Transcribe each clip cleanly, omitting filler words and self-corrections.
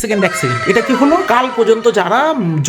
Second এক second, এটা কি হলো? কাল পর্যন্ত যারা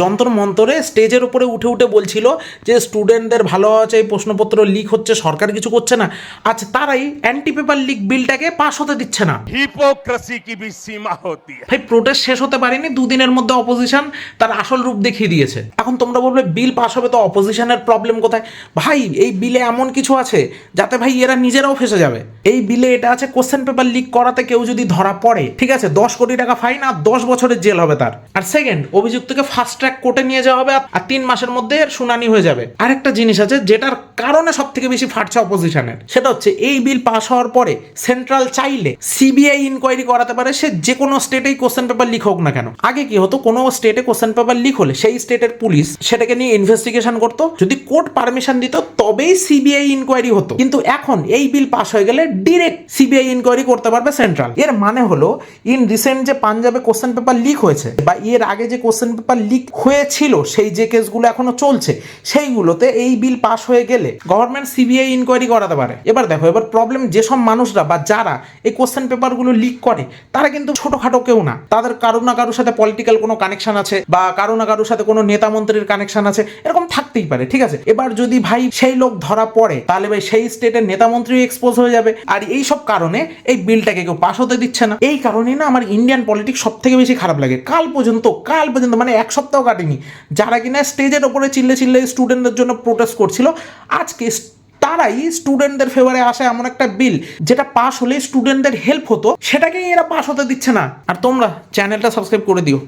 যন্ত্র মন্তরে স্টেজের উপরে উঠে উঠে বলছিল যে স্টুডেন্টদের ভালো আছে, এই প্রশ্নপত্র লিক হচ্ছে, সরকার কিছু করছে না, আচ্ছা তারাই অ্যান্টি পেপার লিক বিলটাকে পাস হতে দিচ্ছে না। हिपोक्रेसी की भी सीमा होती है। ভাই প্রোটেস্ট শেষ হতে পারেনি, দুদিনের মধ্যে অপোজিশন তার আসল রূপ দেখিয়ে দিয়েছে। এখন তোমরা বলবে বিল পাস হবে তো অপোজিশনের প্রবলেম কোথায়? ভাই এই বিলে এমন কিছু আছে যাতে ভাই এরা নিজেরাও ফেসে যাবে। এই বিলে এটা আছে, কোশ্চেন পেপার লিক করাতে কেউ যদি ধরা পড়ে, ঠিক আছে, 10 কোটি টাকা ফাইন আর 10 বছরের জেল হবে তার। আর সেকেন্ড, অভিযুক্তকে ফাস্ট ট্র্যাক কোর্টে নিয়ে যাওয়া হবে আর 3 মাসের মধ্যে শুনানি হয়ে যাবে। আরেকটা জিনিস আছে যেটার কারণে সব থেকে বেশি ফাটছে অপোজিশনের, সেটা হচ্ছে এই বিল পাস হওয়ার পরে সেন্ট্রাল চাইলে সিবিআই ইনকোয়ারি করাতে পারে, সে যে কোনো স্টেটেই কোশ্চেন পেপার লিক হোক না কেন। আগে কি হতো, কোনো স্টেটে কোশ্চেন পেপার লিক হলে সেই স্টেটের পুলিশ সেটাকে নিয়ে ইনভেস্টিগেশন করতো, যদি কোর্ট পারমিশন দিত তবেই সিবিআই ইনকোয়ারি হতো। কিন্তু এখন এই বিল পাস হয়ে গেলে ডিরেক্ট সিবিআই ইনকোয়ারি করতে পারবে সেন্ট্রাল। এর মানে হলো ইন রিসেন্ট যে পাঞ্জাবে কোশ্চেন পেপার লিক হয়েছে বা এর আগে যে কোশ্চেন পেপার লিক হয়েছিল, সেই যে কেসগুলো এখনো চলছে, সেইগুলোতে এই বিল পাস হয়ে গেলে গভর্নমেন্ট সিবিআই ইনকোয়ারি করাতে পারে। এবার দেখো, এবার প্রবলেম যেসব মানুষরা বা যারা এই কোশ্চেন পেপারগুলো লিক করে তারা কিন্তু ছোটখাটো কেউ না, তাদের কারো না কারোর সাথে পলিটিক্যাল কোনো কানেকশন আছে বা কারো না কারোর সাথে কোনো নেতা মন্ত্রীর কানেকশন আছে, এরকম থাকতেই পারে, ঠিক আছে। এবার যদি ভাই সেই লোক ধরা পড়ে তাহলে ভাই সেই স্টেটের নেতা মন্ত্রী এক্সপোজ হয়ে যাবে। আর এই সব কারণে এই বিলটাকে কেউ পাস হতে দিচ্ছে না। এই কারণেই না আমার ইন্ডিয়ান পলিটিক্স সব থেকে বেশি খারাপ লাগে। কাল পর্যন্ত মানে এক সপ্তাহ কাটেনি যারা কিনা স্টেজের ওপরে চিল্লে চিল্লে স্টুডেন্টদের জন্য প্রোটেস্ট করছিল, আজকে তারাই স্টুডেন্টদের ফেভারে আসে এমন একটা বিল যেটা পাস হলে স্টুডেন্টদের হেল্প হতো, সেটাকেই এরা পাস হতে দিচ্ছে না। আর তোমরা চ্যানেলটা সাবস্ক্রাইব করে দিও।